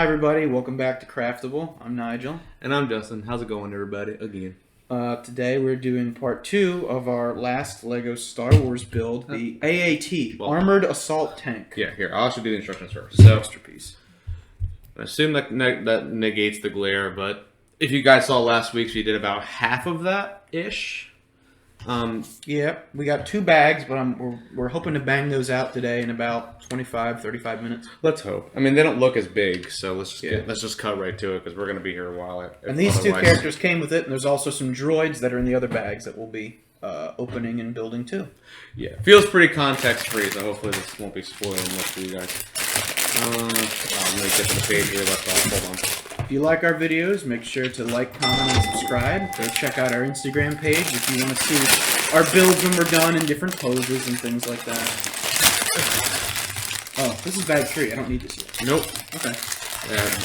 Hi everybody, welcome back to CraFTable. I'm Nigel. And I'm Justin. How's it going, everybody? Again. Today we're doing part 2 of our last LEGO Star Wars build, the AAT, Armored Assault Tank. Yeah, here, I'll actually do the instructions first. So, masterpiece. I assume that negates the glare, but if you guys saw last week's, we did about half of that-ish. Yeah, we got 2 bags, but we're hoping to bang those out today in about 25-35 minutes. Let's hope. I mean, they don't look as big, so let's just cut right to it, because we're going to be here a while. And these 2 characters came with it, and there's also some droids that are in the other bags that we'll be opening and building too. Yeah, feels pretty context-free, so hopefully this won't be spoiling much for you guys. I'm going to get to the page here. Hold on. If you like our videos, make sure to like, comment, and subscribe. Go check out our Instagram page if you want to see our builds when we're done in different poses and things like that. Oh, this is bag 3. I don't need this yet. Nope. Okay.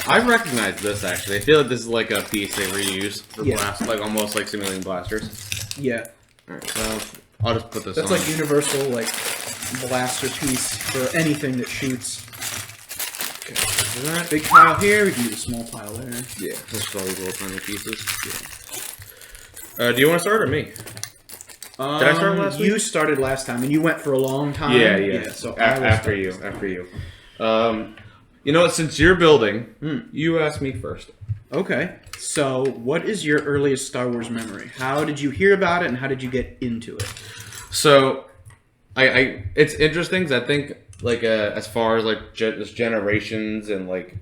I recognize this, actually. I feel like this is like a piece they reuse for blast, like almost like simulating blasters. Yeah. Alright, so I'll just put this That's on. like universal, like, blaster piece for anything that shoots. Big pile here, we can do a small pile there. Yeah, just all these little tiny pieces. Yeah. Do you want to start or me? Did I start last week? You started last time, and you went for a long time. Yeah. So after you. You know what? Since you're building, you asked me first. Okay. So, what is your earliest Star Wars memory? How did you hear about it, and how did you get into it? So, it's interesting because I think like as far as like generations and like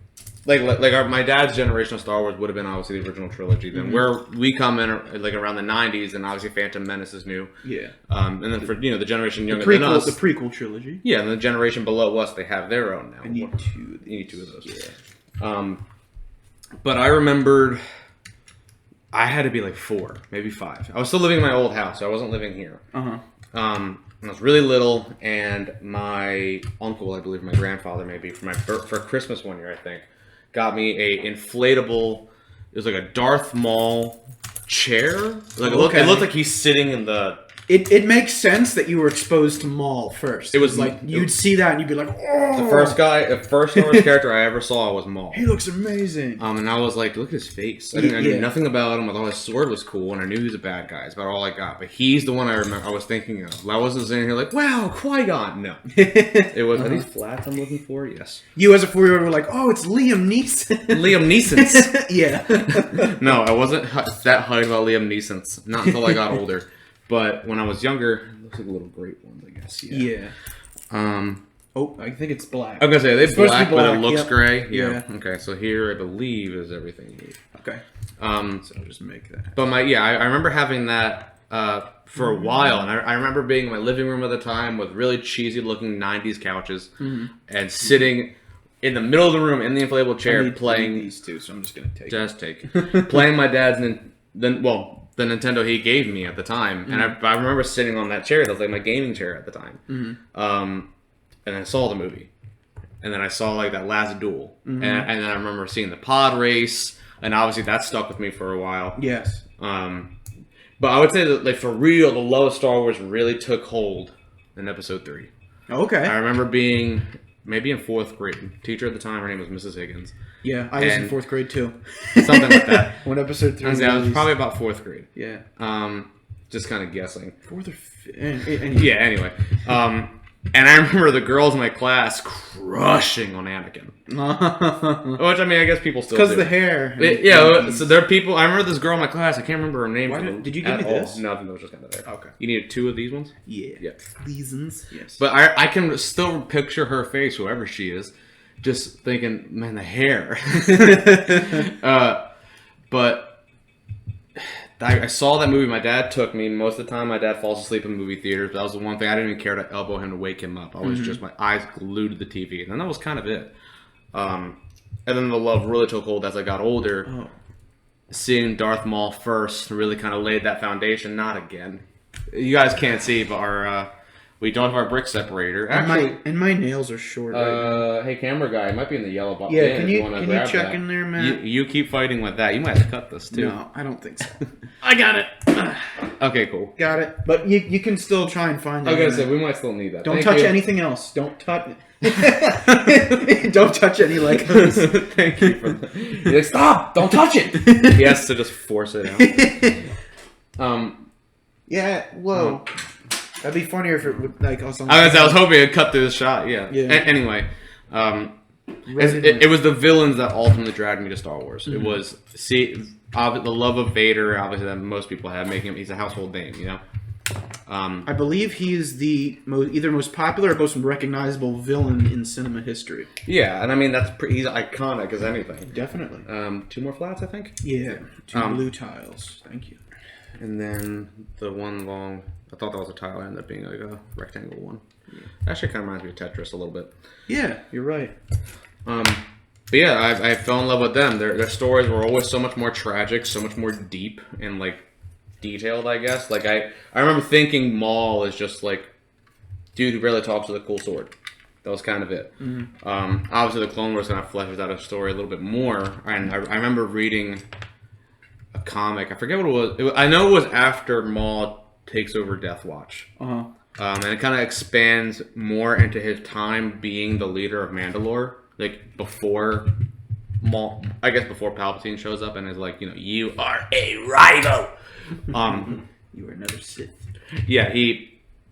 my dad's generation of Star Wars would have been obviously the original trilogy. Then where we come in like around the '90s, and obviously Phantom Menace is new. Yeah. And then for the generation younger than us, the prequel trilogy. Yeah, and the generation below us, they have their own now. I need two. You need 2 of those. Yeah. But I remembered I had to be like 4, maybe 5. I was still living in my old house, so I wasn't living here. I was really little, and my uncle, I believe my grandfather maybe, for Christmas one year, I think, got me a inflatable, it was like a Darth Maul chair. Like it looked like he's sitting in the... It makes sense that you were exposed to Maul first. It was like, you'd see that and you'd be like, oh! The first Star Wars character I ever saw was Maul. He looks amazing. And I was like, look at his face. I knew nothing about him. I thought his sword was cool, and I knew he was a bad guy. That's about all I got. But he's the one I remember. I was thinking of. I wasn't sitting here like, wow, Qui-Gon. No. It was, are these flats I'm looking for? Yes. You as a 4-year-old were like, oh, it's Liam Neeson. Liam Neeson's. Yeah. No, I wasn't that hyped about Liam Neeson's. Not until I got older. But when I was younger, it looks like a little great ones, I guess. Yeah. Oh, I think it's black. I'm gonna say they're black, but it looks gray. Yeah. Okay, so here I believe is everything you need. Okay. So I'll just make that. But I remember having that for a while, and I remember being in my living room at the time with really cheesy looking '90s couches, and sitting in the middle of the room in the inflatable chair playing these 2. So I'm just gonna take. Playing my dad's the Nintendo he gave me at the time, and I remember sitting on that chair. That was like my gaming chair at the time. And I saw the movie, and then I saw like that last duel, and then I remember seeing the pod race, and obviously that stuck with me for a while. Yes. But I would say that like for real, the love of Star Wars really took hold in Episode 3. Okay. I remember being maybe in 4th grade. Teacher at the time, her name was Mrs. Higgins. Yeah, I was in 4th grade too. Something like that. When Episode 3 I was probably about 4th grade. Yeah. Just kind of guessing. 4th or 5th. Yeah, anyway. And I remember the girls in my class crushing on Anakin. Which, I mean, I guess people still do. Because the hair. So there are people... I remember this girl in my class. I can't remember her name. Did you give me this? No, I think it was just kind of there. Okay. You needed 2 of these ones? Yeah. Reasons. Yes. But I can still picture her face, whoever she is, just thinking, man, the hair. But... I saw that movie. My dad took me. Most of the time, my dad falls asleep in movie theaters. But that was the one thing I didn't even care to elbow him to wake him up. I was just my eyes glued to the TV, and then that was kind of it. And then the love really took hold as I got older. Oh. Seeing Darth Maul first really kind of laid that foundation. Not again. You guys can't see, but We don't have our brick separator. And Actually, my nails are short. Right now. Hey, camera guy, it might be in the yellow box. Yeah, can you grab check that. in there, man? You keep fighting with that. You might have to cut this too. No, I don't think so. I got it. Okay, cool. Got it. But you can still try and find it. I was gonna say we might still need that. Don't touch anything else. Don't touch. Don't touch any Legos. Thank you for that. He's like, stop! Don't touch it. He has to just force it out. Yeah. Whoa. That'd be funnier if it would like. I was hoping it'd cut through the shot. Yeah. Anyway, it was the villains that ultimately dragged me to Star Wars. It was the love of Vader, obviously that most people have, making him he's a household name. You know. I believe he is the either most popular or most recognizable villain in cinema history. Yeah, and I mean he's iconic as anything. Definitely. 2 more flats, I think. Yeah, 2 blue tiles. Thank you. And then the one long. I thought that was a tile. It ended up being like a rectangle one. Yeah. Actually, kind of reminds me of Tetris a little bit. Yeah, you're right. But yeah, I fell in love with them. Their stories were always so much more tragic, so much more deep and like detailed. I guess. Like I remember thinking Maul is just like dude who barely talks with a cool sword. That was kind of it. Obviously, the Clone Wars kind of fleshes out a story a little bit more. And I remember reading a comic. I forget what it was. I know it was after Maul takes over Death Watch. And it kind of expands more into his time being the leader of Mandalore. Like before Maul, I guess before Palpatine shows up and is like, you are a rival. You are another Sith. Yeah,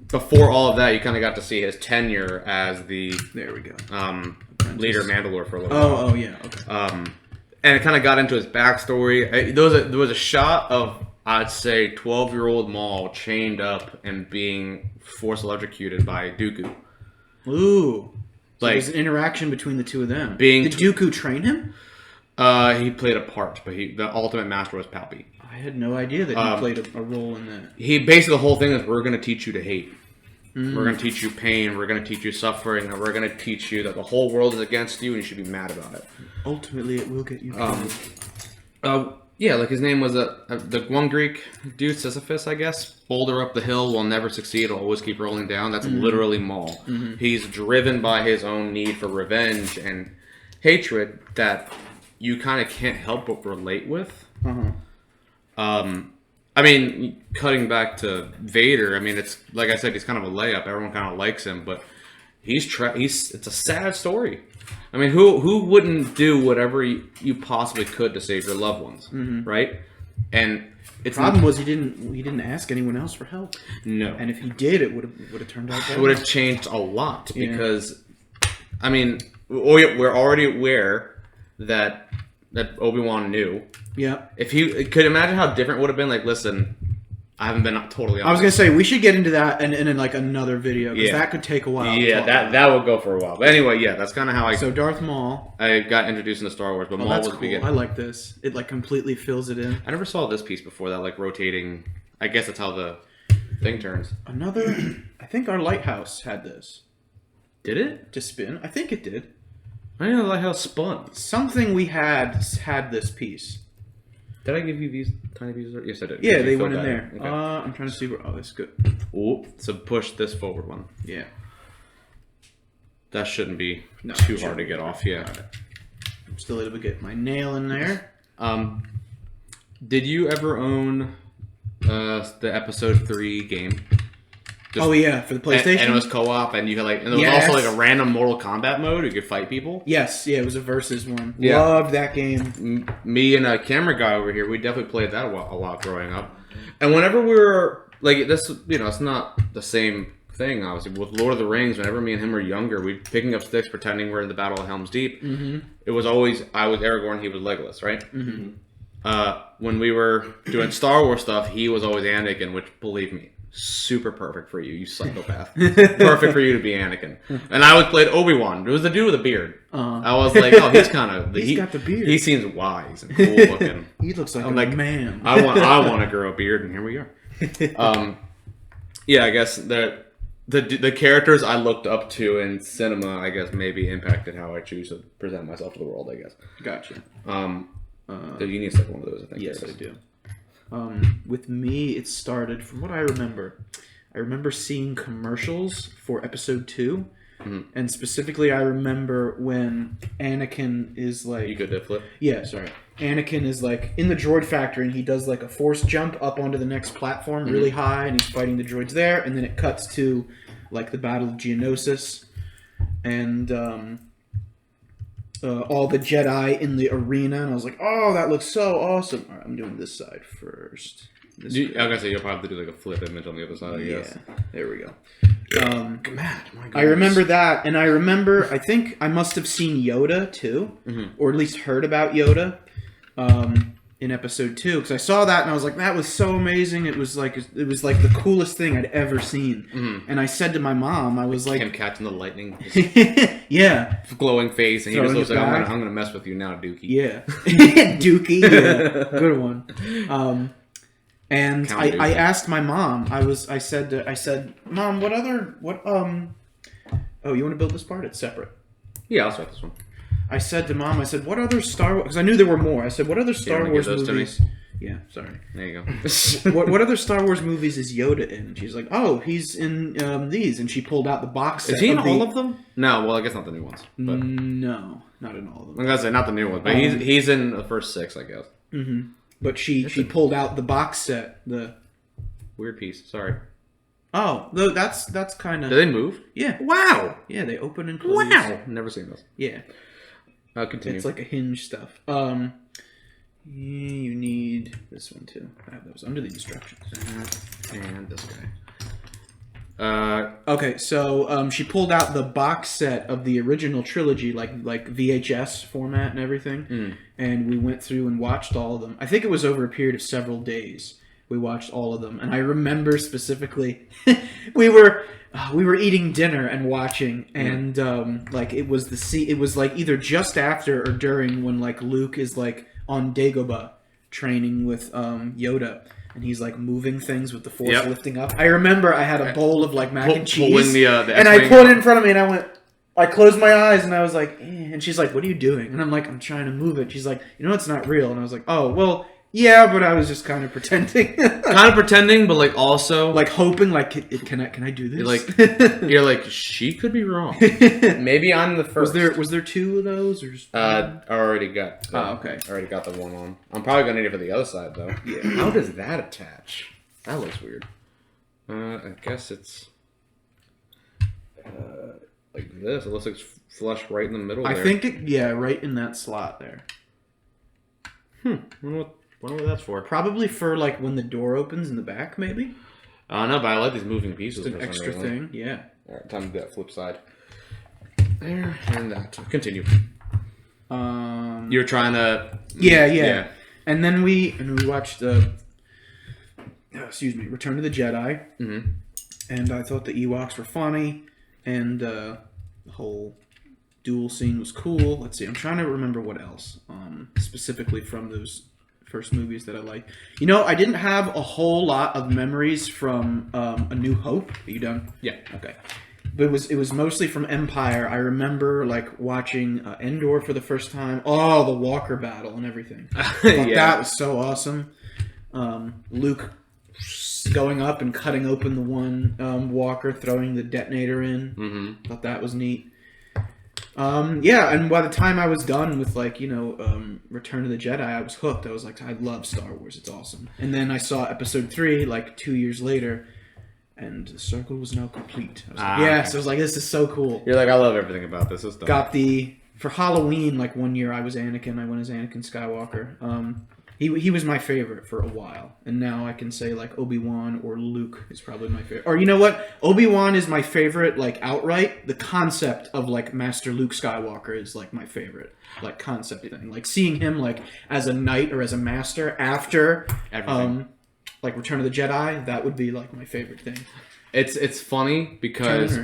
before all of that, you kind of got to see his tenure as the leader of Mandalore for a little while. Oh yeah, okay. And it kind of got into his backstory. There was a shot of, I'd say, 12-year-old Maul chained up and being force electrocuted by Dooku. Ooh. So Like there's an interaction between the two of them. Did Dooku train him? He played a part, but the ultimate master was Palpy. I had no idea that he played a role in that. He basically the whole thing is we're going to teach you to hate. We're going to teach you pain. We're going to teach you suffering. And we're going to teach you that the whole world is against you and you should be mad about it. Ultimately, it will get you killed. Yeah, like his name was the one Greek dude, Sisyphus, I guess. Boulder up the hill will never succeed. Will always keep rolling down. That's literally Maul. He's driven by his own need for revenge and hatred that you kind of can't help but relate with. I mean, cutting back to Vader, I mean, it's like I said, he's kind of a layup. Everyone kind of likes him, but it's a sad story. I mean, who wouldn't do whatever you possibly could to save your loved ones, right? And the problem was he didn't ask anyone else for help. No, and if he did, it would have turned out better. It would have changed a lot because, I mean, we're already aware that Obi-Wan knew. Yeah. If he could imagine how different it would have been. Like, listen, I haven't been totally honest. I was gonna say we should get into that and in like another video because that could take a while. Yeah, that would go for a while. But anyway, yeah, that's kind of how I. So Darth Maul. I got introduced into Star Wars, but Maul was cool. I like this. It like completely fills it in. I never saw this piece before. That like rotating. I guess that's how the thing turns. Another. I think our lighthouse had this. Did it? To spin? I think it did. I didn't know the lighthouse spun. Something we had this piece. Did I give you these tiny pieces? Yes, I did. Yeah, they went in there. Okay. I'm trying to see where... Oh, that's good. Oh, so push this forward one. Yeah. That shouldn't be too hard to get off, yeah. I'm still able to get my nail in there. Did you ever own the Episode 3 game? Oh yeah, for the PlayStation. And it was co-op, and you had and there was also like a random Mortal Kombat mode. You could fight people. Yes, yeah, it was a versus one. Yeah. Loved that game. Me and a camera guy over here, we definitely played that a lot growing up. And whenever we were like this, it's not the same thing. Obviously, with Lord of the Rings, whenever me and him were younger, we'd picking up sticks, pretending we're in the Battle of Helm's Deep. It was always I was Aragorn, he was Legolas, right? When we were doing Star Wars stuff, he was always Anakin, which believe me. Super perfect for you psychopath. Perfect for you to be Anakin. And I was played Obi-Wan. It was the dude with a beard. I was like, oh, he's kind of... He's got the beard. He seems wise and cool looking. He looks like a man. I want to grow a beard, and here we are. Yeah, I guess the characters I looked up to in cinema, I guess, maybe impacted how I choose to present myself to the world, I guess. Gotcha. You need to stick one of those, I think. Yes, I do. With me, it started, from what I remember, I remember seeing commercials for episode 2. And specifically, I remember when Anakin is like... You could flip? Yeah, sorry. Anakin is like in the droid factory, and he does like a force jump up onto the next platform really high, and he's fighting the droids there. And then it cuts to like the Battle of Geonosis, and all the Jedi in the arena. And I was like, oh, that looks so awesome. All right, I'm doing this side first. I was gonna say you'll probably have to do like a flip image on the other side, I guess. Yeah, there we go. My I remember that, and I remember, I think I must have seen Yoda too, or at least heard about Yoda in episode 2, because I saw that and I was like, that was so amazing. It was like the coolest thing I'd ever seen. And I said to my mom, I was like, him catching the lightning, yeah, glowing face, and he just looks like, I'm gonna mess with you now, Dookie. Yeah, Dookie, yeah. Good one. And I asked my mom. I said, Mom, what? Oh, you want to build this part? It's separate. Yeah, I'll start this one. I said to Mom, what other Star Wars? Because I knew there were more. I said, what other Star Wars movies? Yeah, sorry. There you go. what other Star Wars movies is Yoda in? And she's like, oh, he's in these. And she pulled out the box set. Is he in all of them? No, well, I guess not the new ones. But... No, not in all of them. I'm gonna say not the new ones, but he's in the first 6, I guess. Mm-hmm. But she pulled out the box set. The weird piece. Sorry. Oh, that's kind of. Do they move? Yeah. Wow. Yeah, they open and close. Wow. Never seen those. Yeah. I'll continue. It's like a hinge stuff. You need this one too. I have those under the instructions. And this guy. Okay, so she pulled out the box set of the original trilogy, like VHS format and everything, and we went through and watched all of them. I think it was over a period of several days. We watched all of them, and I remember specifically, we were eating dinner and watching, and it was like either just after or during when like Luke is like on Dagobah training with Yoda. And he's like moving things with the force lifting up. I remember I had a bowl of like mac and cheese, and I put it in front of me, and I closed my eyes, and I was like, and she's like, "What are you doing?" And I'm like, "I'm trying to move it." She's like, "You know, it's not real." And I was like, "Oh, well, yeah, but I was just kind of pretending." Kind of pretending, but like also like hoping, like, can I do this? You're like, she could be wrong. Maybe I'm the first. Was there 2 of those, or just I already got. Okay. I already got the one on. I'm probably gonna need it for the other side though. Yeah. How does that attach? That looks weird. I guess it's like this. It looks like it's flush right in the middle. I think right in that slot there. Wonder what that's for. Probably for like when the door opens in the back, maybe. No, but I like these moving pieces. It's an extra thing, yeah. All right, time to do that flip side. There and that. Continue. You're trying to. Yeah. And then we watched Return of the Jedi. Mm-hmm. And I thought the Ewoks were funny, and the whole duel scene was cool. Let's see, I'm trying to remember what else specifically from those first movies that I like. You know, I didn't have a whole lot of memories from A New Hope. Are you done? Yeah. Okay. But it was mostly from Empire. I remember like watching Endor for the first time. Oh, the Walker battle and everything. That was so awesome. Luke going up and cutting open the one Walker, throwing the detonator in. Mm-hmm. Thought that was neat. And by the time I was done with Return of the Jedi, I was hooked. I was like, I love Star Wars. It's awesome. And then I saw Episode 3 like 2 years later, and the circle was now complete. I was like, yes, I was like, this is so cool. You're like, I love everything about this. It's got for Halloween, like one year I was Anakin. I went as Anakin Skywalker. He was my favorite for a while, and now I can say like Obi-Wan or Luke is probably my favorite. Or you know what? Obi-Wan is my favorite, like outright. The concept of like Master Luke Skywalker is like my favorite, like concept thing. Like seeing him like as a knight or as a master after like Return of the Jedi, that would be like my favorite thing. It's funny because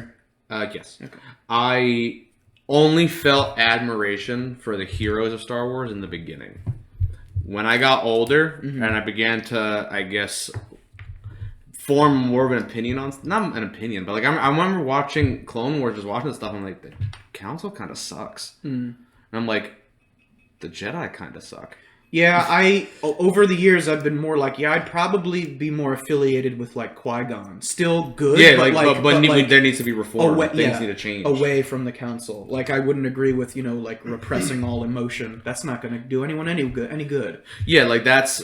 yes, okay. I only felt admiration for the heroes of Star Wars in the beginning. When I got older and I began to, I guess, form more of an opinion on, not an opinion, but like I remember watching Clone Wars, just watching this stuff. I'm like, the Council kind of sucks, and I'm like, the Jedi kind of suck. Yeah, over the years I've been more like, I'd probably be more affiliated with like Qui-Gon. Still good, Yeah, but there needs to be reform. Things need to change away from the council. Like I wouldn't agree with like repressing all emotion. That's not going to do anyone any good. Yeah, like that's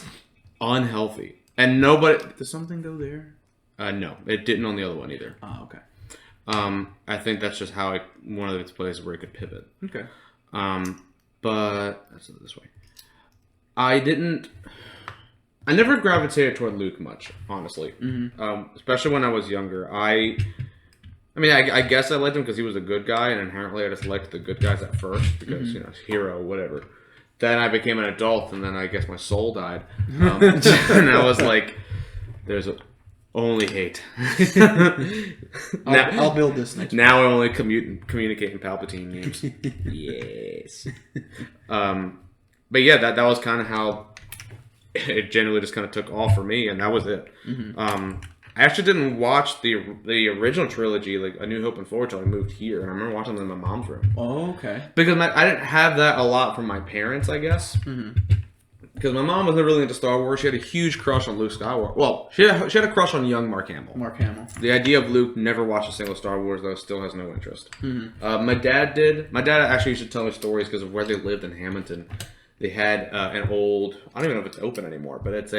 unhealthy, and nobody. Does something go there? No, it didn't on the other one either. Oh, okay. I think that's just how one of its places where it could pivot. Okay. But let's do it this way. I never gravitated toward Luke much, honestly. Mm-hmm. Especially when I was younger. I guess I liked him because he was a good guy, and inherently I just liked the good guys at first because hero, whatever. Then I became an adult, and then I guess my soul died, and I was like, "There's only hate." I'll build this next. Now I only communicate in Palpatine names. Yes. But yeah, that was kind of how it generally just kind of took off for me, and that was it. Mm-hmm. I actually didn't watch the original trilogy, like A New Hope and Forward, till I moved here, and I remember watching them in my mom's room. Oh, okay. Because I didn't have that a lot from my parents, I guess. Mm-hmm. Because my mom was never really into Star Wars. She had a huge crush on Luke Skywalker. Well, she had a crush on young Mark Hamill. Mark Hamill. The idea of Luke, never watched a single Star Wars, though, still has no interest. Mm-hmm. My dad did. My dad actually used to tell me stories because of where they lived in Hamilton. They had an old, I don't even know if it's open anymore, but it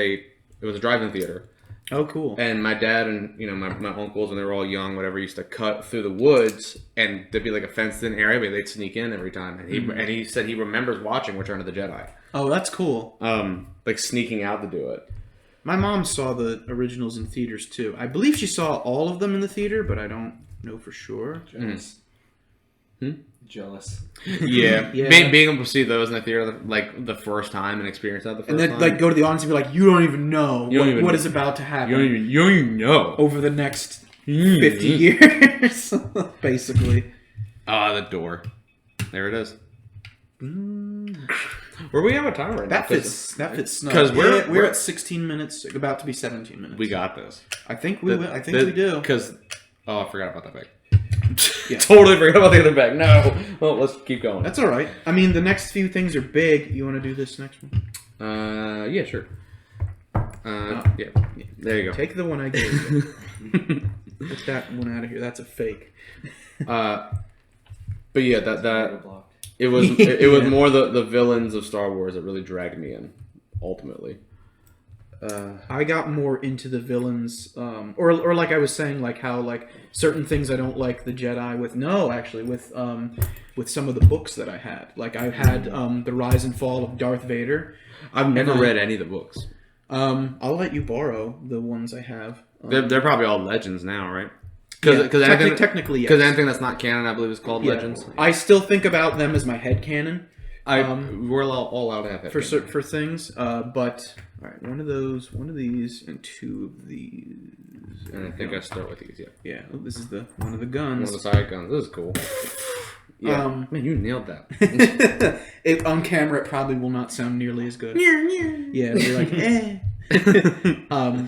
was a drive-in theater. Oh, cool. And my dad and my uncles, when they were all young, whatever, used to cut through the woods, and there'd be like a fenced-in area, but they'd sneak in every time. And he said he remembers watching Return of the Jedi. Oh, that's cool. Like sneaking out to do it. My mom saw the originals in theaters too. I believe she saw all of them in the theater, but I don't know for sure. Jealous. Jealous. Yeah. Being able to see those in the theater like the first time and experience that the first time. And then like go to the audience and be like, you don't even know what is about to happen. You don't even know. Over the next 50 years, basically. The door. There it is. Where we have a timer right now? That fits snug. Because we're at 16 minutes, about to be 17 minutes. We got this. I think we do. Because I forgot about that bag. Yeah. Totally forgot about the other bag. No. Well, let's keep going. That's all right. I mean, the next few things are big. You want to do this next one? Yeah, sure. Yeah. There you go. Take the one I gave you. Get that one out of here. That's a fake. But yeah, that it was more the villains of Star Wars that really dragged me in, ultimately. I got more into the villains, or like I was saying, like how like certain things I don't like the Jedi with. No, actually, with some of the books that I had. Like I had the Rise and Fall of Darth Vader. I've never read any of the books. I'll let you borrow the ones I have. They're probably all legends now, right? Technically, yes. Because anything that's not canon, I believe, is called legends. I still think about them as my headcanon. We're all allowed to have headcanon. For things, but all right, one of these, and two of these. And I think I start with these. Yeah. Oh, this is one of the guns. One of the side guns. This is cool. Yeah, man, you nailed that. On camera, it probably will not sound nearly as good. Yeah, we're like, eh.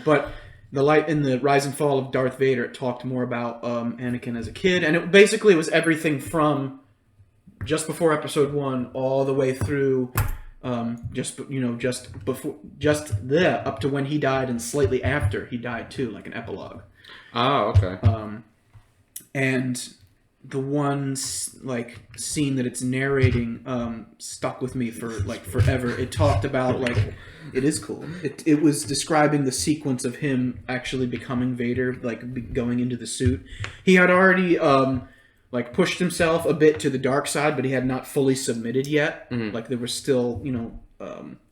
But the light in the Rise and Fall of Darth Vader, it talked more about Anakin as a kid, and it basically was everything from just before Episode 1 all the way through, up to when he died and slightly after he died too, like an epilogue. Oh, okay. And the one like scene that it's narrating stuck with me for like forever. It talked about like it is cool. It was describing the sequence of him actually becoming Vader, like going into the suit. He had already like pushed himself a bit to the dark side, but he had not fully submitted yet. Mm-hmm. Like there was still,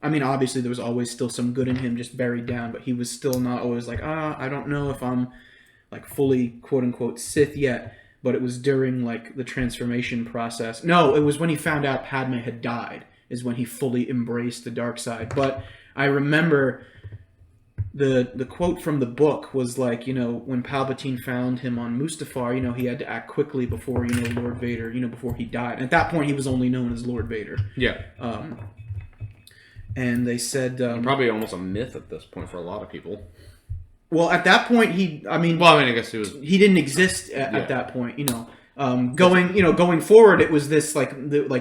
I mean, obviously there was always still some good in him just buried down, but he was still not always like, I don't know if I'm like fully quote unquote Sith yet. But it was during like the transformation process. No, it was when he found out Padme had died is when he fully embraced the dark side. But I remember the quote from the book was like, when Palpatine found him on Mustafar, he had to act quickly before, Lord Vader, before he died. And at that point, he was only known as Lord Vader. Yeah. And they said... probably almost a myth at this point for a lot of people. Well, at that point, I guess it was. He didn't exist at that point. Going forward, it was this like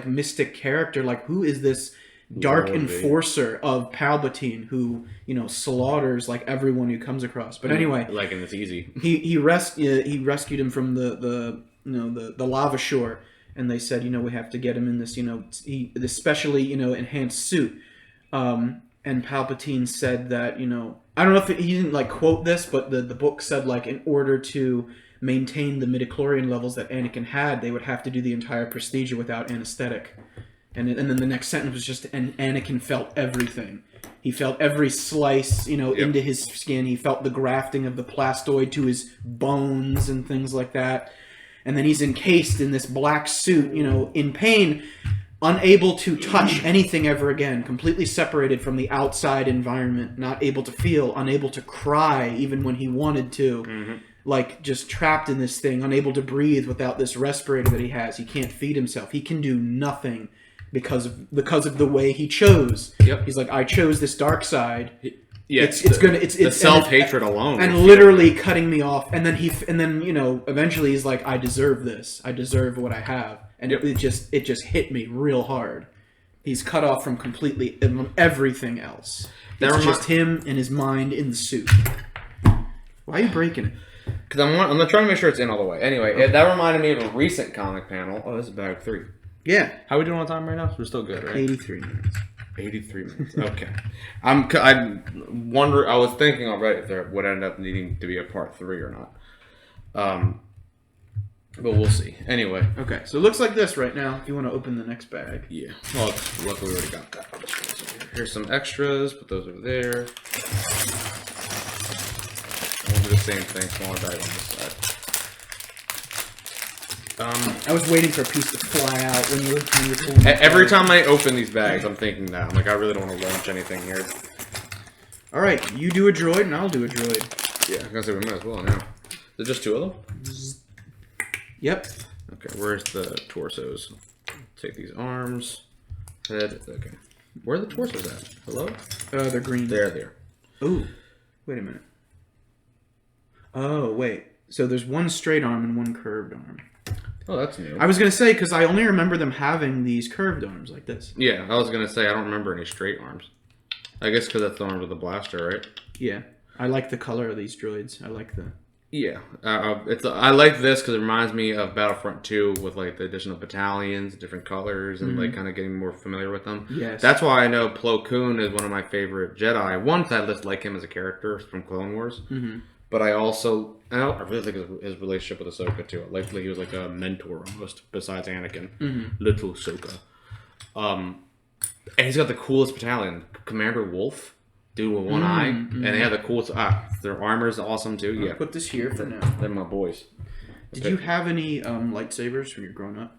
mystic character. Like, who is this dark enforcer of Palpatine who, slaughters like everyone who comes across. But anyway, and it's easy. He rescued him from the lava shore, and they said, we have to get him in this, this specially, enhanced suit. And Palpatine said that, I don't know if he didn't quote this, but the book said in order to maintain the midichlorian levels that Anakin had, they would have to do the entire procedure without anesthetic. And then the next sentence was just, and Anakin felt everything. He felt every slice, into his skin. He felt the grafting of the plastoid to his bones and things like that. And then he's encased in this black suit, in pain, unable to touch anything ever again, completely separated from the outside environment, not able to feel, unable to cry even when he wanted to. Mm-hmm. Just trapped in this thing, unable to breathe without this respirator that he has. He can't feed himself. He can do nothing. Because of the way he chose. Yep. He's like, I chose this dark side. Yeah, it's the self-hatred alone, and literally cutting me off. And then eventually he's like, I deserve this. I deserve what I have. And it just hit me real hard. He's cut off from completely everything else. It's just him and his mind in the suit. Why are you breaking it? Because I'm trying to make sure it's in all the way. Anyway, that reminded me of a recent comic panel. Oh, this is bag 3. Yeah. How are we doing on time right now? We're still good, right? 83 minutes. 83 minutes. Okay. I was thinking already if there would end up needing to be a part 3 or not. But we'll see. Anyway. Okay. So it looks like this right now. If you want to open the next bag. Yeah. Well, luckily we already got that. Here's some extras. Put those over there. We'll do the same thing. Smaller bag on this side. I was waiting for a piece to fly out when you were pulling. Every time I open these bags, I'm thinking that. I'm like, I really don't want to launch anything here. All right, you do a droid, and I'll do a droid. Yeah, I was gonna say we might as well now. Is there just 2 of them? Yep. Okay, where's the torsos? Take these arms, head. Okay, where are the torsos at? Hello? They're green. There. Ooh, wait a minute. Oh wait, so there's one straight arm and one curved arm. Oh, that's new. I was going to say, because I only remember them having these curved arms like this. Yeah, I was going to say, I don't remember any straight arms. I guess because that's the arm with the blaster, right? Yeah. I like the color of these droids. I like the... Yeah. I like this because it reminds me of Battlefront 2 with, the addition of battalions, different colors, and, kind of getting more familiar with them. Yes. That's why I know Plo Koon is one of my favorite Jedi. One, I just like him as a character from Clone Wars. Mm-hmm. But I really like his relationship with Ahsoka too. I liked he was like a mentor almost, besides Anakin. Mm-hmm. Little Ahsoka. And he's got the coolest battalion, Commander Wolf, dude with one eye, and they have the coolest. Their armor is awesome too. Yeah, put this here for now. They're my boys. Did you have any lightsabers when you were growing up?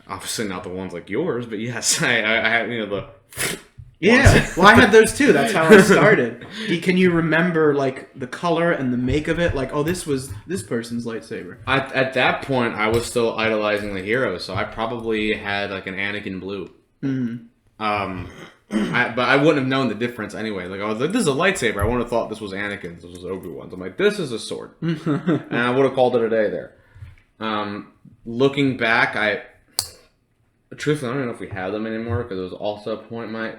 Obviously not the ones like yours, but yes, I had the. Yeah, well, I had those too. That's how I started. Can you remember the color and the make of it? This was this person's lightsaber. At that point, I was still idolizing the heroes, so I probably had an Anakin blue. Mm-hmm. But I wouldn't have known the difference anyway. I was like, this is a lightsaber. I wouldn't have thought this was Anakin's. This was Obi-Wan's. I'm like, this is a sword, and I would have called it a day there. Looking back, truthfully, I don't even know if we have them anymore because there was also a point in my.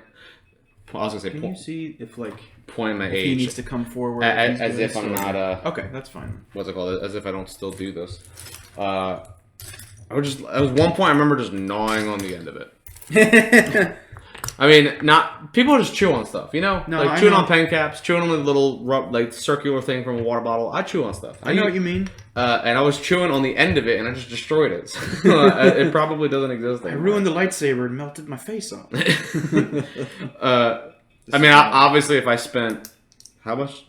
I was gonna say. Can you see if point in my age he needs to come forward as if I'm not okay, that's fine. What's it called? As if I don't still do this. At one point I remember just gnawing on the end of it. I mean, not people just chew on stuff, No, chewing on pen caps, chewing on the little circular thing from a water bottle. I chew on stuff. I know what you mean. And I was chewing on the end of it, and I just destroyed it. It probably doesn't exist anymore. I ruined the lightsaber and melted my face off. Obviously, if I spent how much?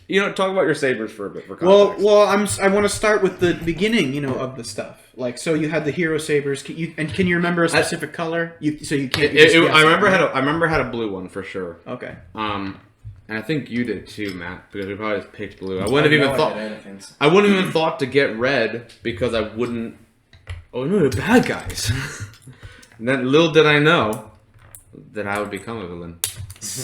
Talk about your sabers for a bit. For context. Well, I want to start with the beginning, of the stuff. So you had the hero sabers. Can you remember a specific color? I remember had a blue one for sure. Okay. And I think you did too, Matt, because we probably just picked blue. I wouldn't have even thought to get red because I wouldn't. Oh no, they're bad guys. And then little did I know that I would become a villain,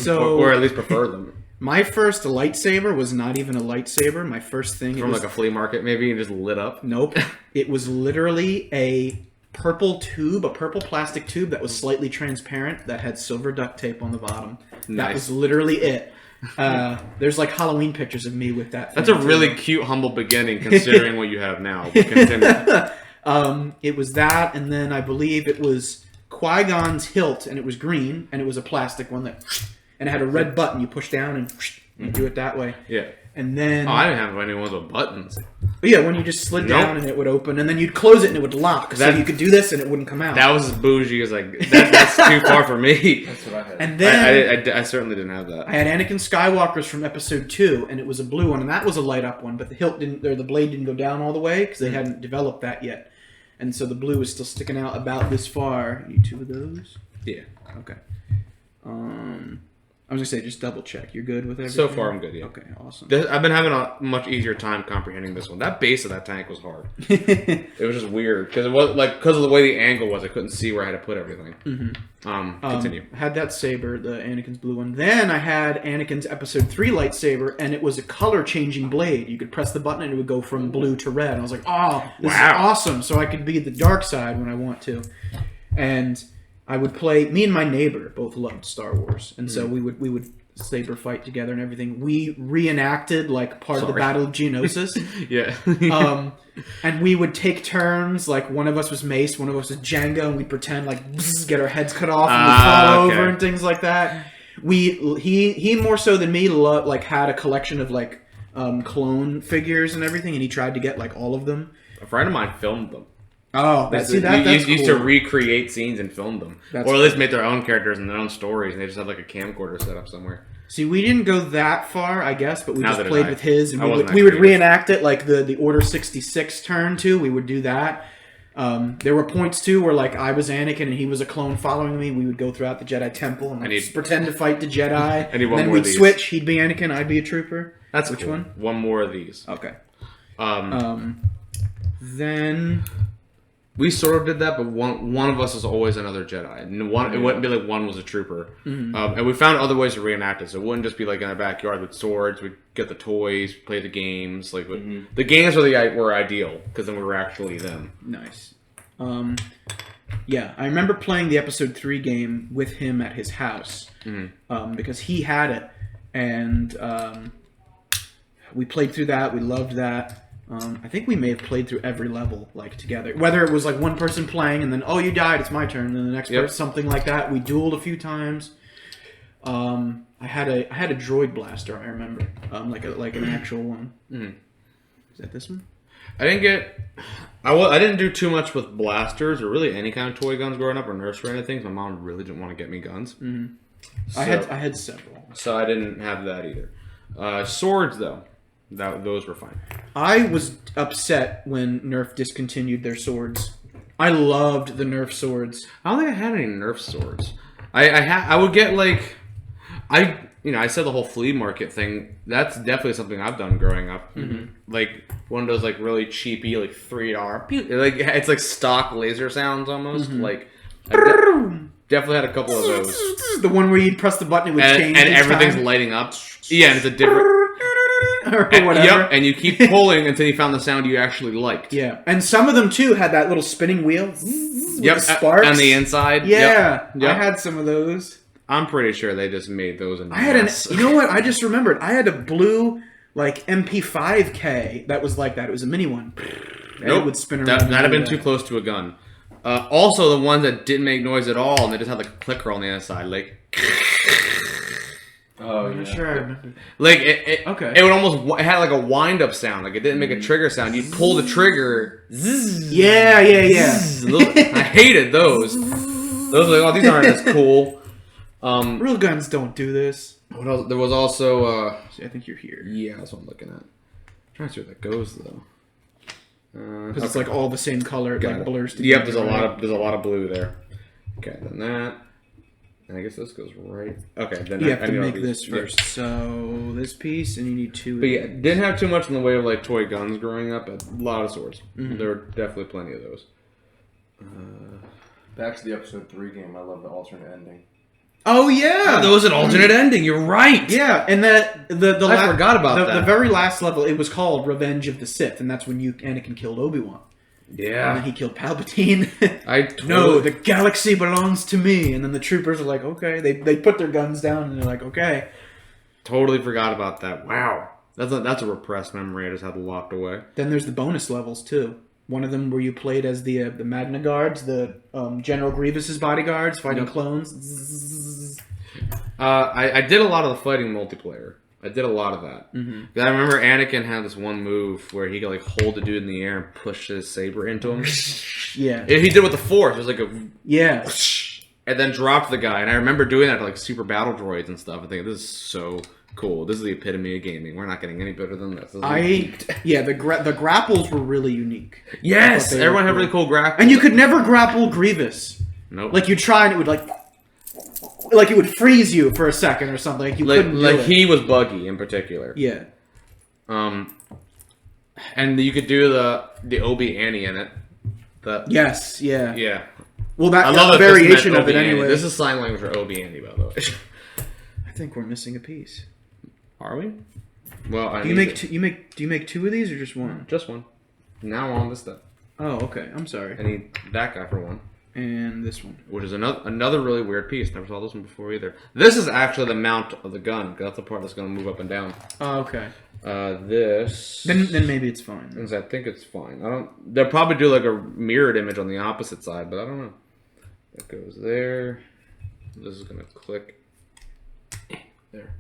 or at least prefer them. My first lightsaber was not even a lightsaber. My first thing from a flea market, maybe, and just lit up. Nope. It was literally a purple tube, a purple plastic tube that was slightly transparent that had silver duct tape on the bottom. Nice. That was literally it. There's like Halloween pictures of me with that. That's a really cute, humble beginning considering what you have now. But continue. It was that, and then I believe it was Qui-Gon's hilt, and it was green, and it was a plastic one and it had a red button. You push down and you do it that way. Yeah. And then... Oh, I didn't have any ones with buttons. But yeah, when you just slid down and it would open, and then you'd close it and it would lock. So you could do this and it wouldn't come out. That was as bougie as that's too far for me. That's what I had. And then I certainly didn't have that. I had Anakin Skywalker's from Episode 2, and it was a blue one, and that was a light up one, but the hilt didn't, or the blade didn't go down all the way because they hadn't developed that yet, and so the blue was still sticking out about this far. You two of those? Yeah. Okay. I was gonna say, just double check. You're good with everything? So far, I'm good, yeah. Okay, awesome. I've been having a much easier time comprehending this one. That base of that tank was hard. It was just weird because it was because of the way the angle was. I couldn't see where I had to put everything. Continue. I had that saber, the Anakin's blue one. Then I had Anakin's Episode 3 lightsaber, and it was a color-changing blade. You could press the button, and it would go from blue to red. And I was like, oh, this is awesome! So I could be the dark side when I want to. And I would play. Me and my neighbor both loved Star Wars, and so we would saber fight together and everything. We reenacted like part of the Battle of Geonosis. Yeah. And we would take turns. Like one of us was Mace, one of us was Jango, and we'd pretend like get our heads cut off and we'd fall over and things like that. He more so than me like had a collection of like clone figures and everything, and he tried to get like all of them. A friend of mine filmed them. Oh, that's used to recreate scenes and film them, or at least make their own characters and their own stories, and they just had like a camcorder set up somewhere. See, we didn't go that far, I guess, but we just played with his, and we would reenact it, like the Order 66 turn too. We would do that. There were points too where like I was Anakin and he was a clone following me. We would go throughout the Jedi Temple and just pretend to fight the Jedi. And then we'd switch. He'd be Anakin, I'd be a trooper. That's which cool. one? One more of these. Okay. Then we sort of did that, but one of us is always another Jedi. And it wouldn't be like one was a trooper. Mm-hmm. And we found other ways to reenact it. So it wouldn't just be like in our backyard with swords. We'd get the toys, play the games. Like the games were ideal because then we were actually them. Nice. Yeah, I remember playing the Episode 3 game with him at his house because he had it, and we played through that. We loved that. I think we may have played through every level like together. Whether it was like one person playing and then you died, it's my turn, and then the next person, something like that. We dueled a few times. I had a droid blaster. I remember, like an actual one. Is that this one? I didn't do too much with blasters or really any kind of toy guns growing up or Nerfs or anything. My mom really didn't want to get me guns. So, I had several. So I didn't have that either. Swords though. Those were fine. I was upset when Nerf discontinued their swords. I loved the Nerf swords. I don't think I had any Nerf swords. I would get like I said the whole flea market thing. That's definitely something I've done growing up. Like one of those like really cheapy like $3 like it's like stock laser sounds almost like. Definitely had a couple of those. The one where you'd press the button, it would change, and everything's lighting up. Yeah, and it's a different. Or whatever. Yep, and you keep pulling until you found the sound you actually liked. Yeah, and some of them too had that little spinning wheel. With the sparks on the inside. Yeah, yep. I had some of those. I'm pretty sure they just made those. I had you know what? I just remembered. I had a blue like MP5K that was like that. It was a mini one. And it would spin around. That'd have been too close to a gun. Also, the ones that didn't make noise at all, and they just had like a clicker on the inside, like. Oh, yeah. Sure, I remember. Like it would almost. It had like a wind up sound. Like it didn't make a trigger sound. You'd pull the trigger. Zzz, yeah. I hated those. Those were like, these aren't as cool. Real guns don't do this. What else? There was also. See, I think you're here. Yeah, that's what I'm looking at. I'm trying to see where that goes though. Because it's like all the same color, it like blurs together. Yep, there's a lot of blue there. Okay, then that. And I guess this goes right. Okay, then you have to make this first. Yeah. So this piece, and you need two. But yeah, didn't have too much in the way of like toy guns growing up. A lot of swords. There were definitely plenty of those. Back to the Episode 3 game. I love the alternate ending. Oh yeah, there was an alternate ending. You're right. Yeah, and I forgot about that. The very last level, it was called Revenge of the Sith, and that's when Anakin killed Obi-Wan. Yeah. And then he killed Palpatine. No, the galaxy belongs to me. And then the troopers are like, okay. They put their guns down and they're like, okay. totally forgot about that. Wow. That's a repressed memory I just had locked away. Then there's the bonus levels, too. One of them where you played as the Magna Guards, the General Grievous's bodyguards fighting clones. I did a lot of the fighting multiplayer. I did a lot of that. Mm-hmm. I remember Anakin had this one move where he could like hold the dude in the air and push his saber into him. Yeah. He did it with the Force. It was like a... Yeah. And then dropped the guy. And I remember doing that to like Super Battle Droids and stuff. I think this is so cool. This is the epitome of gaming. We're not getting any better than this. The grapples were really unique. Yes! Everyone had really cool grapples. And you could never grapple Grievous. Nope. Like, you try and it would like it would freeze you for a second or something. Like, you couldn't do it. He was buggy in particular. Yeah. And you could do the Obi Annie in it. Yes, yeah. Yeah. Well, I love a variation of it anyway. This is sign language for Obi Annie, by the way. I think we're missing a piece. Are we? Well, do you make two of these or just one? Just one. Now on this stuff. Oh, okay. I'm sorry. I need that guy for one. And this one. Which is another really weird piece. Never saw this one before either. This is actually the mount of the gun. That's the part that's going to move up and down. Oh, okay. This... Then maybe it's fine. I think it's fine. They'll probably do like a mirrored image on the opposite side, but I don't know. That goes there. This is going to click. There.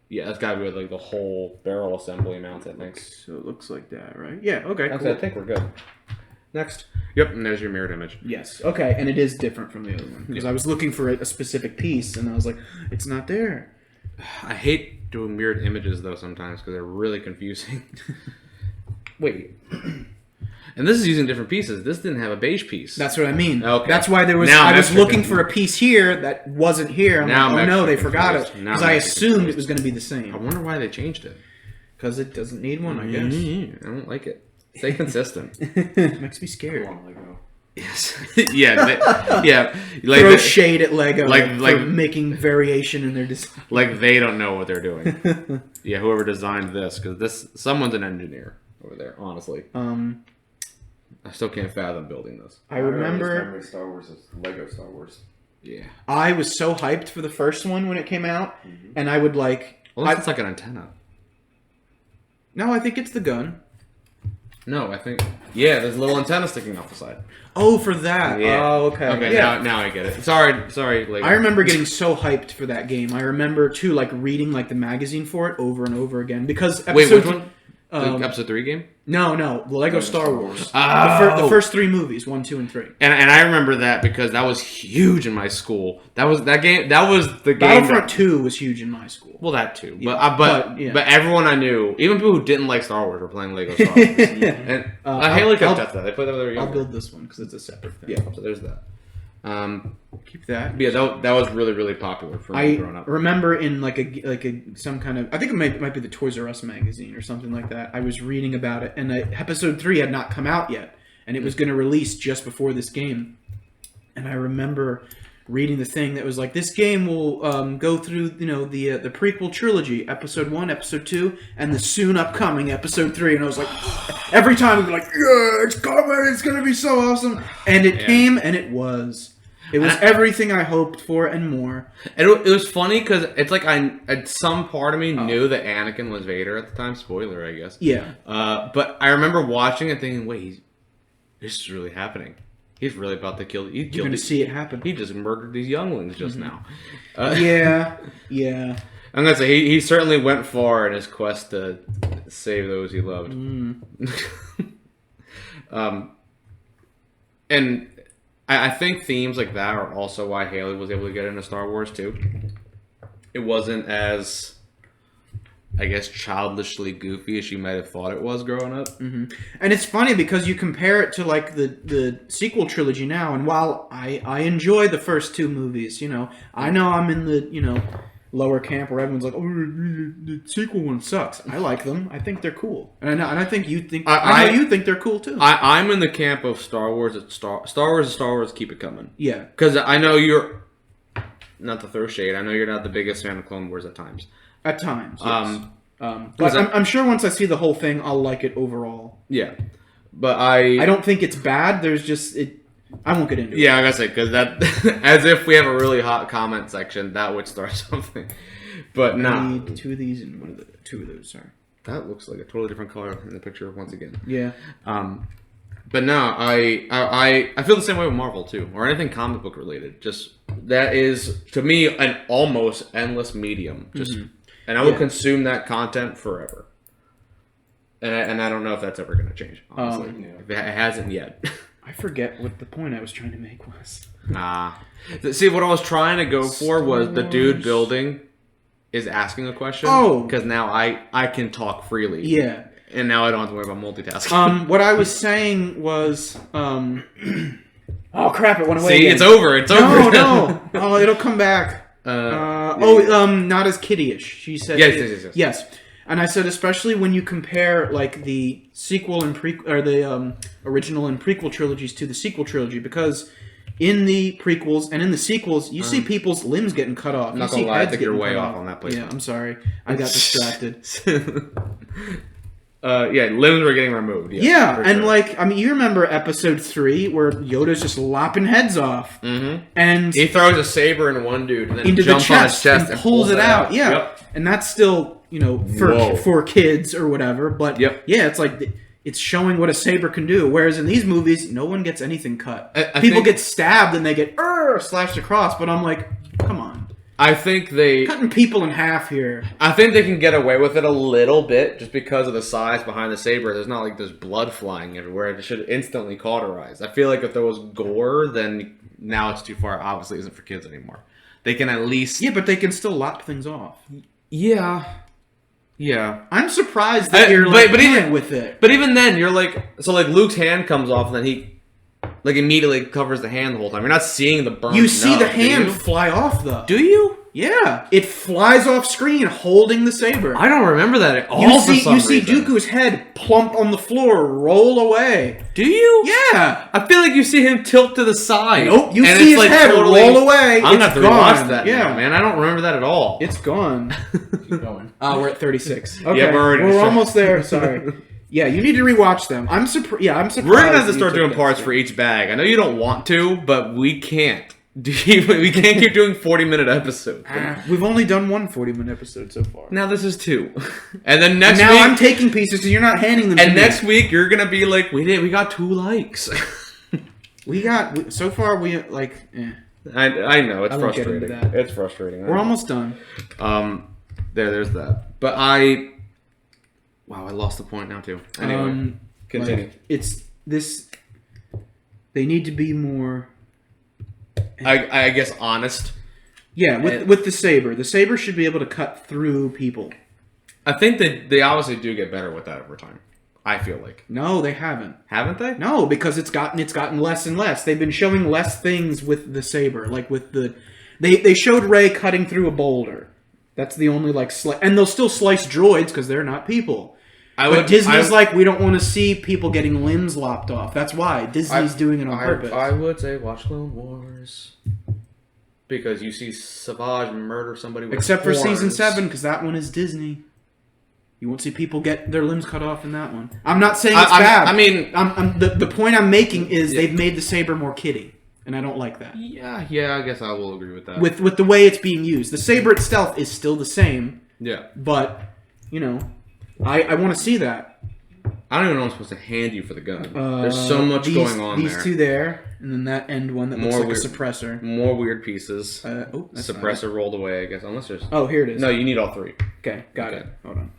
Yeah, that's got to be like the whole barrel assembly mount, I think. So it looks like that, right? Yeah, okay, Cool. cool. I think we're good. Next. Yep, and there's your mirrored image. Yes. Okay, and it is different from the other one. Because I was looking for a specific piece, and I was like, it's not there. I hate doing mirrored images, though, sometimes, because they're really confusing. Wait. And this is using different pieces. This didn't have a beige piece. That's what I mean. Okay. That's why there was... Now I was looking for a piece here that wasn't here. I'm now like, oh no, they confused. forgot it. Because I assumed it was going to be the same. I wonder why they changed it. Because it doesn't need one, I guess. I don't like it. Stay consistent. Makes me scared. Come on, Lego. Yes. yeah. Like throw shade at Lego like for making variation in their design. Like they don't know what they're doing. Yeah, whoever designed this, because someone's an engineer over there. Honestly, I still can't fathom building this. I remember Star Wars is Lego Star Wars. Yeah, I was so hyped for the first one when it came out, and I would like. Well, it's like an antenna. No, I think it's the gun. No, I think there's a little antenna sticking off the side. Oh, for that. Yeah. Oh, okay. Okay, yeah. now I get it. Sorry. Lego. I remember getting so hyped for that game. I remember too, like reading like the magazine for it over and over again because Wait, which one? The episode 3 game? No, the Lego Star Wars. Oh. The first 3 movies, 1, 2, and 3. And I remember that because that was huge in my school. That was the game. Battlefront 2 was huge in my school. Well, that too. Yeah. But everyone I knew, even people who didn't like Star Wars, were playing Lego Star Wars. And Haley kept that. They played that when they were younger. I'll build this one because it's a separate thing. Yeah, so there's that. Keep that. Yeah, that was really, really popular for me growing up. I remember in like some kind of, I think it might be the Toys R Us magazine or something like that. I was reading about it, and episode 3 had not come out yet, and it was going to release just before this game. And I remember reading the thing that was like, this game will go through the prequel trilogy, episode 1, episode 2, and the soon upcoming episode 3. And I was like, every time we'd be like, yeah, it's coming, it's going to be so awesome. And it came, and it was. It was everything I hoped for and more. And it was funny because it's like some part of me knew that Anakin was Vader at the time. Spoiler, I guess. Yeah. But I remember watching it thinking, wait, this is really happening. He's really about to kill. You're going to see it happen. He just murdered these younglings just now. Yeah. I'm gonna say he certainly went far in his quest to save those he loved. And I think themes like that are also why Haley was able to get into Star Wars too. It wasn't as, I guess, childishly goofy as she might have thought it was growing up. Mm-hmm. And it's funny because you compare it to like the sequel trilogy now, and while I enjoy the first 2 movies, I know I'm in the lower camp where everyone's like, oh, the sequel one sucks. I like them. I think they're cool, and I think you think I know you think they're cool too. I'm in the camp of Star Wars. Star Wars is Star Wars. Keep it coming. Yeah, because I know you're not to throw shade. I know you're not the biggest fan of Clone Wars at times. At times, yes. But I'm sure once I see the whole thing, I'll like it overall. Yeah, But I don't think it's bad. There's just I won't get into it. Yeah, I gotta say, because that, as if we have a really hot comment section, that would start something. But no. I need 2 of these and two of those, sorry. That looks like a totally different color in the picture once again. Yeah. But no, I feel the same way with Marvel too, or anything comic book related. Just that is to me an almost endless medium. Just and I will consume that content forever. And I don't know if that's ever going to change. Honestly, it hasn't yet. I forget what the point I was trying to make was. See, what I was trying to go for was the dude building is asking a question. Oh, because now I can talk freely. Yeah. And now I don't have to worry about multitasking. What I was saying was, oh crap! It went away. See, again. it's over. It's over. No. Oh, it'll come back. Not as kiddie-ish. She said. Yes. And I said, especially when you compare like the sequel and the original and prequel trilogies to the sequel trilogy, because in the prequels and in the sequels, you see people's limbs getting cut off. I'm not gonna lie, I think you're way off on that place. Yeah, I'm sorry. I got distracted. Limbs were getting removed. Yeah, and sure. You remember episode 3 where Yoda's just lopping heads off, and he throws a saber in one dude and then into jumps the on his chest and pulls it out. Yeah, yep. And that's still for kids or whatever. But yeah, it's like it's showing what a saber can do. Whereas in these movies, no one gets anything cut. People get stabbed and they get slashed across. But I'm like, come on. I think cutting people in half here. I think they can get away with it a little bit just because of the size behind the saber. There's not like there's blood flying everywhere. It should instantly cauterize. I feel like if there was gore, then now it's too far. Obviously, isn't for kids anymore. They can at least but they can still lop things off. Yeah. I'm surprised that you're even with it. But even then, you're Luke's hand comes off and then he immediately covers the hand the whole time. You're not seeing the burn. You see the hand fly off though. Do you? Yeah, it flies off screen holding the saber. I don't remember that at all. You see Dooku's head plump on the floor, roll away. Do you? Yeah. I feel like you see him tilt to the side. Nope. You see his head roll away. I'm gonna have to rewatch that. Yeah, man. I don't remember that at all. It's gone. Keep going. We're at 36. Okay. Yeah, we're almost there. Sorry. Yeah, you need to rewatch them. I'm surprised. We're gonna have to start doing parts for each bag. I know you don't want to, but we can't. We can't keep doing 40-minute episodes. We've only done one 40-minute episode so far. Now this is 2, and then next week I'm taking pieces, so you're not handing them. And next week you're gonna be like, we got 2 likes. So far we I know it's frustrating. It's frustrating. We're almost done. There's that. But I lost the point now too. Anyway, continue. It's this. They need to be more. I guess honest. Yeah, with the saber. The saber should be able to cut through people. I think that they obviously do get better with that over time. I feel like. No, they haven't. Haven't they? No, because it's gotten less and less. They've been showing less things with the saber. Like with the they showed Rey cutting through a boulder. That's the only and they'll still slice droids because they're not people. Disney's we don't want to see people getting limbs lopped off. That's why Disney's doing it on purpose. I would say watch Clone Wars. Because you see Savage murder somebody with Except horns. for Season 7, because that one is Disney. You won't see people get their limbs cut off in that one. I'm not saying it's bad. I mean... the point I'm making is they've made the saber more kiddie. And I don't like that. Yeah, I guess I will agree with that. With the way it's being used. The saber itself is still the same. Yeah. But, I want to see that. I don't even know I'm supposed to hand you for the gun. There's so much going on there. These 2 there, and then that end one that looks like a suppressor. More weird pieces. That's suppressor rolled away, I guess. Unless there's... Oh, here it is. No, you need all 3. Okay, got it. Hold on.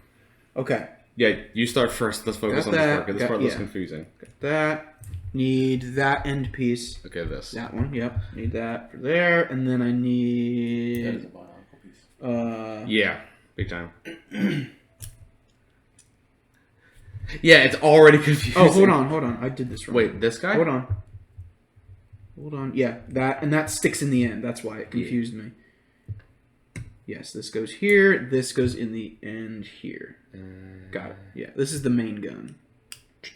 Okay. Yeah, you start first. Let's focus on this part, because this part looks confusing. Got that. Need that end piece. Okay, this. That one, yep. Need that for there, and then I need... That is a bionicle piece. Yeah, big time. Yeah, it's already confusing. Oh, hold on. I did this wrong. Wait, this guy? Hold on. Yeah, that sticks in the end. That's why it confused me. Yes, this goes here. This goes in the end here. Got it. Yeah, this is the main gun. Is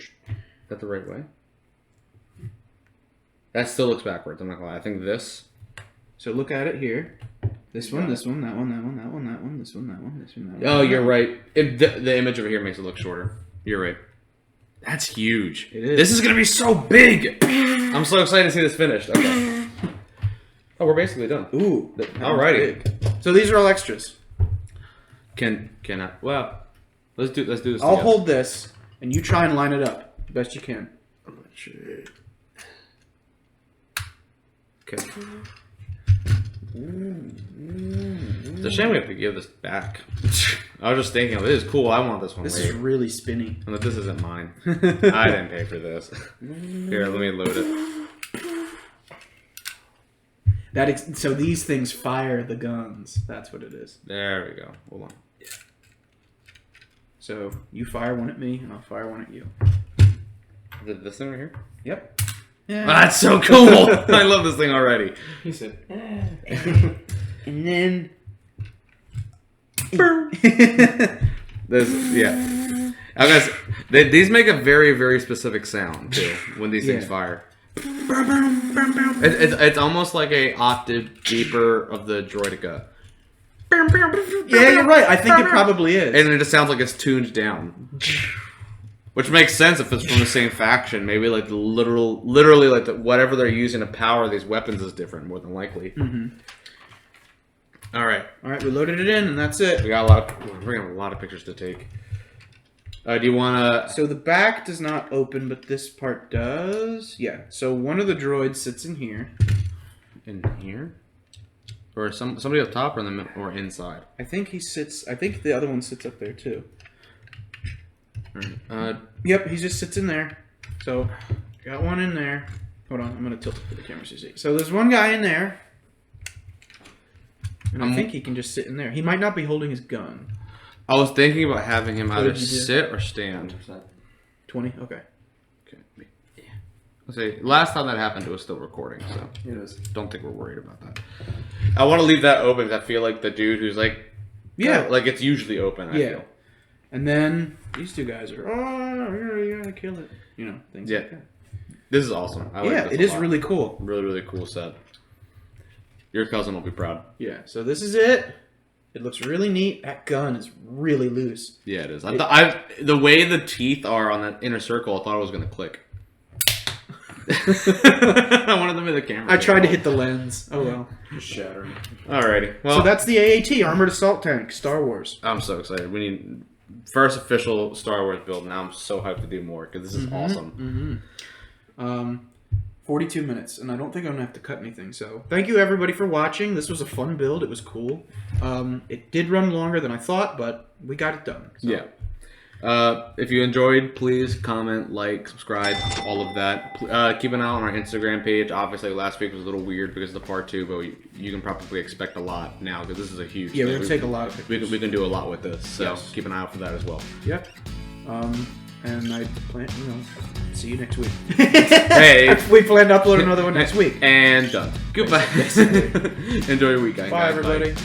that the right way? That still looks backwards. I'm not gonna lie. I think this. So look at it here. This one, that one, that one, that one, this one, that one, this one, that one. Oh, you're right. The image over here makes it look shorter. You're right. That's huge. It is. This is gonna be so big. I'm so excited to see this finished. Okay. Oh, we're basically done. Ooh. Alrighty. So these are all extras. Can I? Well, let's do this. I'll together. hold this, and you try and line it up the best you can. Okay. It's a shame we have to give this back. I was just thinking, this is cool. I want this one. This is really spinny. And this isn't mine. I didn't pay for this. Here, let me load it. So these things fire the guns. That's what it is. There we go. Hold on. So you fire one at me, and I'll fire one at you. Is it this thing right here? Yep. Yeah. Oh, that's so cool. I love this thing already. He said, And then. Yeah. I guess these make a very, very specific sound too when these things fire. It's almost like a octave deeper of the droidica. Yeah, you're right. I think it probably is. And it just sounds like it's tuned down. Which makes sense if it's from the same faction. Maybe like the literally like whatever they're using to power these weapons is different, more than likely. Mm-hmm. All right, we loaded it in, and that's it. we got we're bringing a lot of pictures to take. Do you want to? So the back does not open, but this part does. Yeah. So one of the droids sits in here. In here, or somebody up top, or inside? I think he sits. I think the other one sits up there too. Yep, he just sits in there. So, got one in there. Hold on, I'm gonna tilt it for the camera so you see. So there's one guy in there, and I think he can just sit in there. He might not be holding his gun. I was thinking about having him either did you do? sit or stand. 20. Okay. Yeah. Let's say last time that happened, it was still recording, so it is. don't think we're worried about that. I want to leave that open because I feel like the dude who's like, like it's usually open. I feel. And then these two guys are, you're gonna kill it. You know, things like that. This is awesome. I like this it a is lot. really cool. Really, really cool set. Your cousin will be proud. Yeah, so this is it. It looks really neat. That gun is really loose. Yeah, it is. The way the teeth are on that inner circle, I thought it was going to click. I wanted them in the camera. I tried to hit the lens. Oh well. Just shattering. Alrighty. Well, So that's the AAT, Armored Assault Tank, Star Wars. I'm so excited. We need first official Star Wars build. Now I'm so hyped to do more because this is awesome. 42 minutes, and I don't think I'm going to have to cut anything. So thank you, everybody, for watching. This was a fun build. It was cool. It did run longer than I thought, but we got it done. So. Yeah. If you enjoyed, please comment, like, subscribe, all of that. Keep an eye on our Instagram page. Obviously, last week was a little weird because of the part 2, but you can probably expect a lot now because this is a huge. Yeah, we're going to take a lot of pictures. We can do a lot with this, so keep an eye out for that as well. Yep. And I plan, see you next week. Hey, we plan to upload another one next week. And done. Goodbye. Enjoy your week, guys. Bye, everybody.